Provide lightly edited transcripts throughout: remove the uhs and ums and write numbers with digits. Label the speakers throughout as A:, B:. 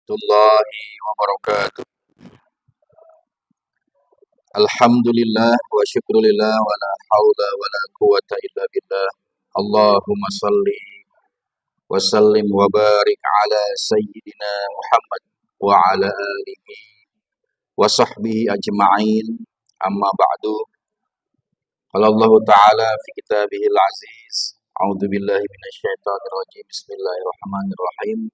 A: Warahmatullahi wabarakatuh. Alhamdulillah wa syukrulillah wa la hawla wa la quwata illa billah. Allahumma salli wa sallim wa barik ala sayyidina Muhammad wa ala alihi wa sahbihi ajma'in. Amma ba'du. Qala Allah Ta'ala fi kitabihil aziz. A'udzu billahi minasyaitonir rajim. Bismillahirrahmanirrahim.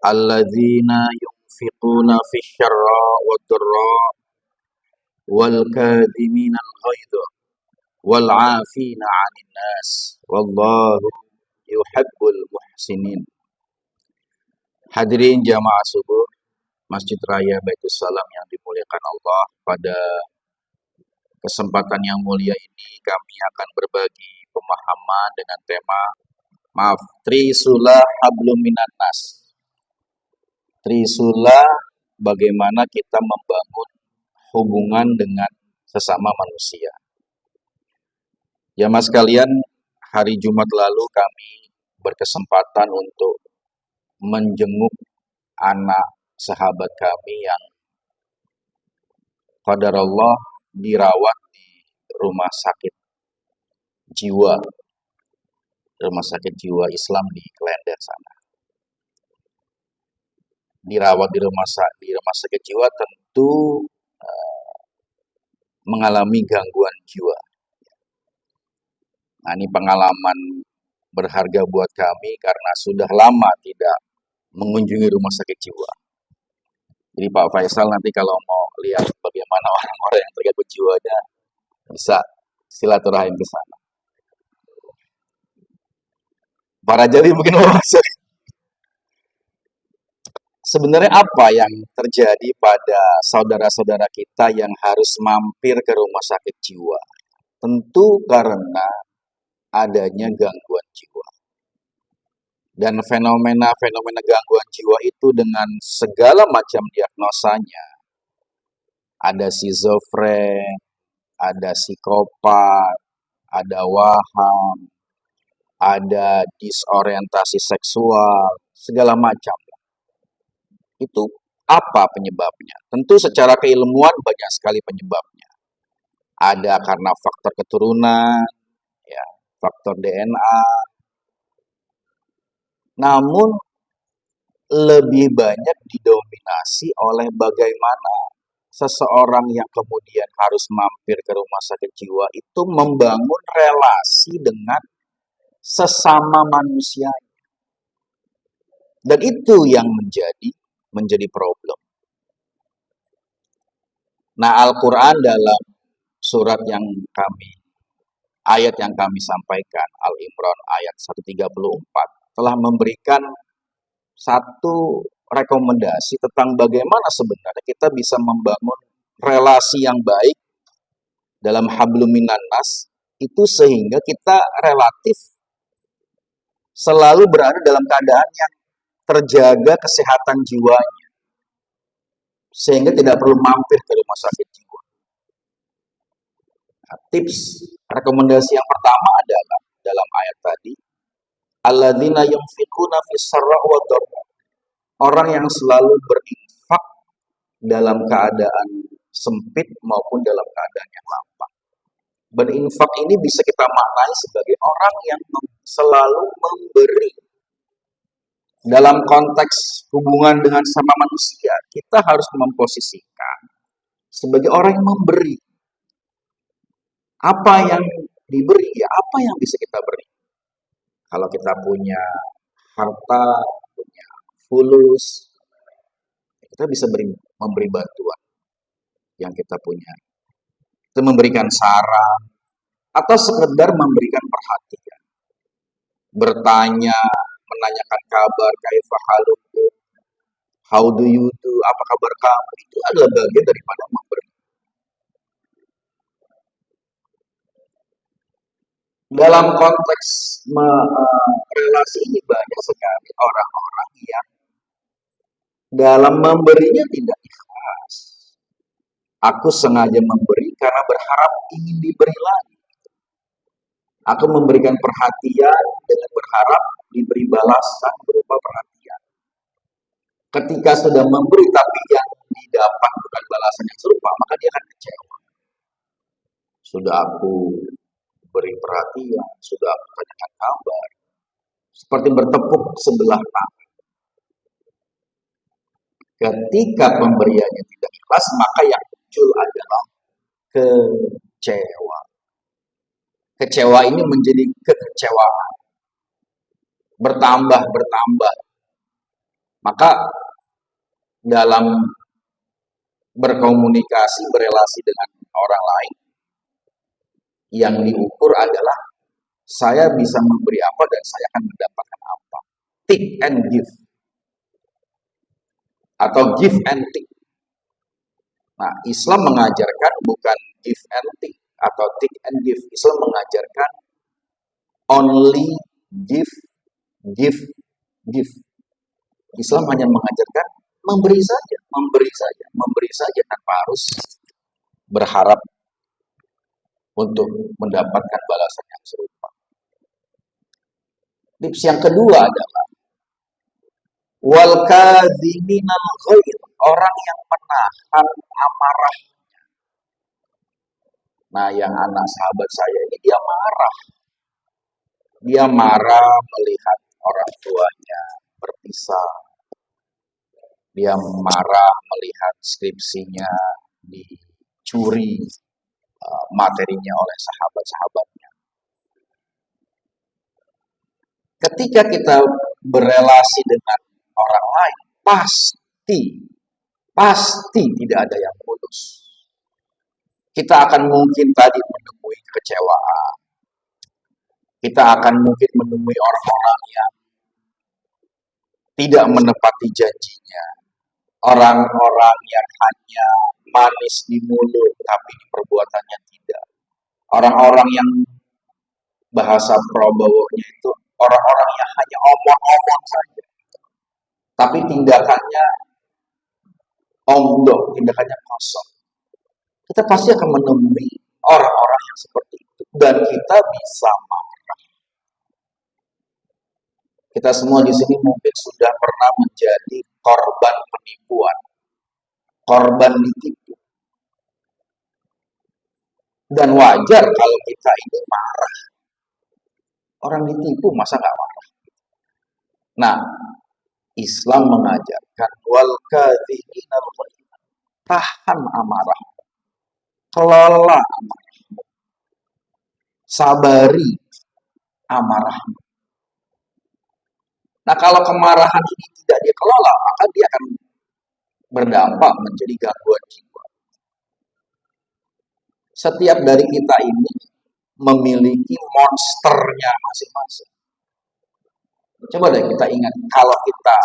A: Alladzina yunfiquna fisyarra wa dharra wal kadhimina al-ghaidha wal 'afina 'anil nas wallahu yuhibbul muhsinin. Hadirin jamaah subuh Masjid Raya Baitus Salam yang dimuliakan Allah, pada kesempatan yang mulia ini kami akan berbagi pemahaman dengan tema Trisula hablum minan nas. Trisula, bagaimana kita membangun hubungan dengan sesama manusia. Jamaah sekalian, hari Jumat lalu kami berkesempatan untuk menjenguk anak sahabat kami yang qadarullah dirawat di rumah sakit jiwa Islam di Klender sana. Dirawat di rumah sakit jiwa tentu mengalami gangguan jiwa. Nah, ini pengalaman berharga buat kami karena sudah lama tidak mengunjungi rumah sakit jiwa. Jadi Pak Faisal nanti kalau mau lihat bagaimana orang-orang yang terganggu jiwanya, bisa silaturahim ke sana. Para jadi mungkin mau masuk. Sebenarnya apa yang terjadi pada saudara-saudara kita yang harus mampir ke rumah sakit jiwa? Tentu karena adanya gangguan jiwa. Dan fenomena-fenomena gangguan jiwa itu dengan segala macam diagnosanya. Ada skizofren, ada psikopat, ada waham, ada disorientasi seksual, segala macam. Itu apa penyebabnya? Tentu secara keilmuan banyak sekali penyebabnya. Ada karena faktor keturunan, ya, faktor DNA. Namun lebih banyak didominasi oleh bagaimana seseorang yang kemudian harus mampir ke rumah sakit jiwa itu membangun relasi dengan sesama manusia. Dan itu yang menjadi problem. Nah, Al-Quran dalam ayat yang kami sampaikan, Al-Imran ayat 134, telah memberikan satu rekomendasi tentang bagaimana sebenarnya kita bisa membangun relasi yang baik dalam hablum minan nas, itu sehingga kita relatif selalu berada dalam keadaan yang terjaga kesehatan jiwanya, sehingga tidak perlu mampir ke rumah sakit jiwa. Nah, tips rekomendasi yang pertama adalah dalam ayat tadi, alladzina yunfiquna fis-sarra wa dharra. Orang yang selalu berinfak dalam keadaan sempit maupun dalam keadaan yang lapang. Berinfak ini bisa kita maknai sebagai orang yang selalu memberi. Dalam konteks hubungan dengan sama manusia, kita harus memposisikan sebagai orang yang memberi. Apa yang diberi, ya apa yang bisa kita beri. Kalau kita punya harta, punya fulus, kita bisa memberi bantuan yang kita punya. Kita memberikan saran, atau sekedar memberikan perhatian. Bertanya, menanyakan kabar, kaifa halukum, how do you do, apa kabar kamu, itu adalah bagian daripada memberi. Dalam konteks relasi ini banyak sekali orang-orang yang dalam memberinya tidak ikhlas. Aku sengaja memberi karena berharap ingin diberi lagi. Aku memberikan perhatian dengan berharap diberi balasan berupa perhatian. Ketika sudah memberi tapi yang didapat bukan balasan yang serupa, maka dia akan kecewa. Sudah aku beri perhatian, sudah aku tanyakan kabar, seperti bertepuk sebelah tangan. Ketika pemberiannya tidak ikhlas, maka yang muncul adalah kecewa. Kecewa ini menjadi kekecewaan, bertambah. Maka dalam berkomunikasi, berelasi dengan orang lain, yang diukur adalah saya bisa memberi apa dan saya akan mendapatkan apa. Take and give. Atau give and take. Nah, Islam mengajarkan bukan give and take atau take and give. Islam mengajarkan only give. Islam hanya mengajarkan memberi saja tanpa harus berharap untuk mendapatkan balasan yang serupa. Tips yang kedua adalah wal kadhiminal ghair, orang yang menahan amarah. Nah, yang anak sahabat saya ini dia marah melihat orang tuanya berpisah. Dia marah melihat skripsinya dicuri materinya oleh sahabat-sahabatnya. Ketika kita berelasi dengan orang lain, pasti tidak ada yang mulus. Kita akan mungkin tadi menemui kekecewaan. Kita akan mungkin menemui orang-orang yang tidak menepati janjinya. Orang-orang yang hanya manis di mulut, tapi di perbuatannya tidak. Orang-orang yang bahasa Prabowo-nya itu orang-orang yang hanya omong-omong saja. Tapi tindakannya omdo, tindakannya kosong. Kita pasti akan menemui orang-orang yang seperti itu. Dan kita bisa marah. Kita semua di sini mungkin sudah pernah menjadi korban penipuan. Korban ditipu. Dan wajar kalau kita ini marah. Orang ditipu masa nggak marah? Nah, Islam mengajarkan wal kadhiminal ghair. Tahan amarah. Kelola amarah. Sabari amarahmu. Nah, kalau kemarahan ini tidak dikelola, maka dia akan berdampak menjadi gangguan jiwa. Setiap dari kita ini memiliki monsternya masing-masing. Coba deh kita ingat, kalau kita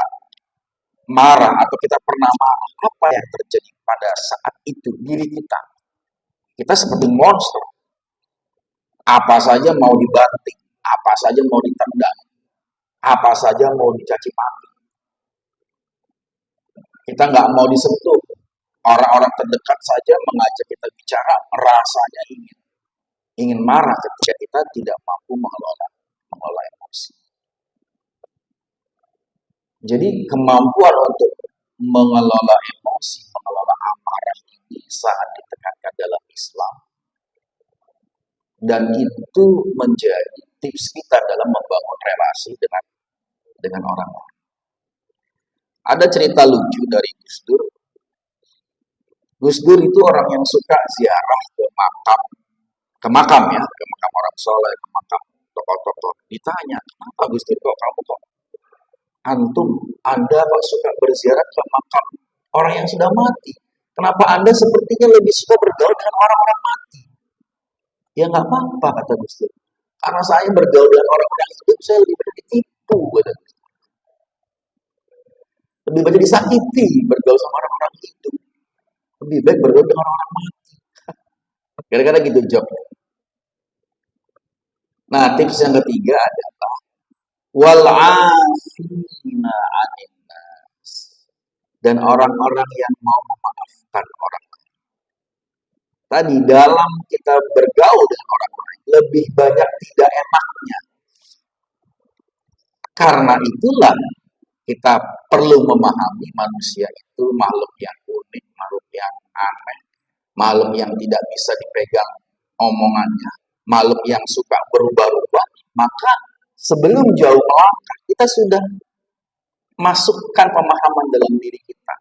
A: marah atau kita pernah marah, apa yang terjadi pada saat itu diri kita? Kita seperti monster. Apa saja mau dibanting, apa saja mau ditendang, apa saja mau dicaci maki. Kita nggak mau disentuh. Orang-orang terdekat saja mengajak kita bicara, rasanya ingin marah ketika kita tidak mampu mengelola emosi. Jadi kemampuan untuk mengelola emosi, mengelola amarah ini sangat ditekankan dalam Islam. Dan itu menjadi tips kita dalam membangun relasi dengan orang lain. Ada cerita lucu dari Gus Dur. Gus Dur itu orang yang suka ziarah ke makam orang soleh, ke makam tokoh-tokoh. Ditanya, kenapa Gus Dur kamu kok Anda kok suka berziarah ke makam orang yang sudah mati? Kenapa Anda sepertinya lebih suka bergaul dengan orang-orang mati? Ya nggak apa-apa, kata Gus Dur. Karena saya bergaul dengan orang-orang hidup, saya lebih banyak ditipu. Lebih banyak disakiti bergaul sama orang-orang hidup. Lebih baik bergaul dengan orang-orang mati. Kira-kira gitu jawabnya. Nah, tips yang ketiga adalah wal'afina 'anil nas. Dan orang-orang yang mau memaafkan orang lain. Tadi dalam kita bergaul dengan orang lain lebih banyak tidak enaknya. Karena itulah kita perlu memahami manusia itu makhluk yang unik, makhluk yang aneh, makhluk yang tidak bisa dipegang omongannya, makhluk yang suka berubah-ubah. Maka sebelum jauh melangkah, kita sudah masukkan pemahaman dalam diri kita.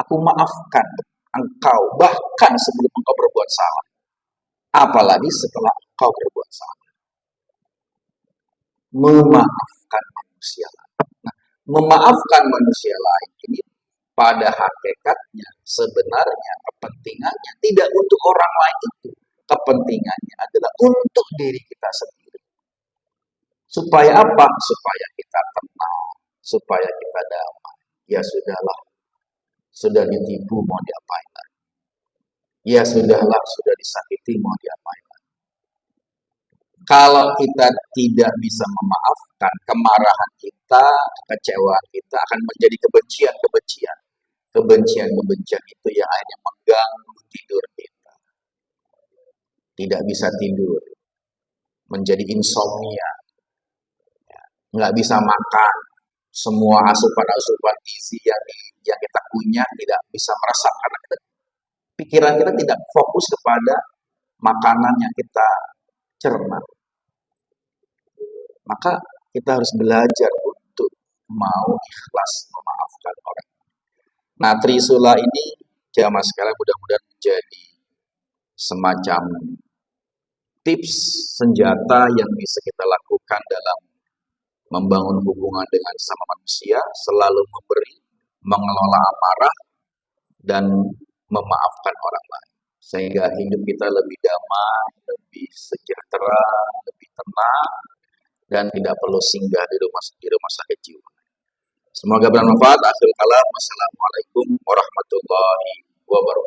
A: Aku maafkan engkau bahkan sebelum engkau berbuat salah. Apalagi setelah engkau berbuat salah. Memaafkan manusia lain. Nah, memaafkan manusia lain ini pada hakikatnya sebenarnya kepentingannya tidak untuk orang lain itu. Kepentingannya adalah untuk diri kita sendiri. Supaya apa? Supaya kita tenang, supaya kita damai. Ya sudahlah, sudah ditipu mau diapain lagi? Ya sudahlah, sudah disakiti mau diapain lagi? Kalau kita tidak bisa memaafkan, kemarahan kita, kekecewaan kita akan menjadi kebencian-kebencian. Kebencian-kebencian itu yang akhirnya mengganggu tidur kita. Tidak bisa tidur, menjadi insomnia, nggak bisa makan, semua asupan-asupan gizi yang kita punya tidak bisa meresap karena pikiran kita tidak fokus kepada makanan yang kita cerna. Maka kita harus belajar untuk mau ikhlas memaafkan orang. Nah, Trisula ini jamaah sekalian mudah-mudahan menjadi semacam tips senjata yang bisa kita lakukan dalam membangun hubungan dengan sesama manusia, selalu memberi, mengelola amarah, dan memaafkan orang lain. Sehingga hidup kita lebih damai, lebih sejahtera, lebih tenang, dan tidak perlu singgah di rumah sakit jiwa. Semoga bermanfaat. Akhir kalam. Wassalamualaikum warahmatullahi wabarakatuh.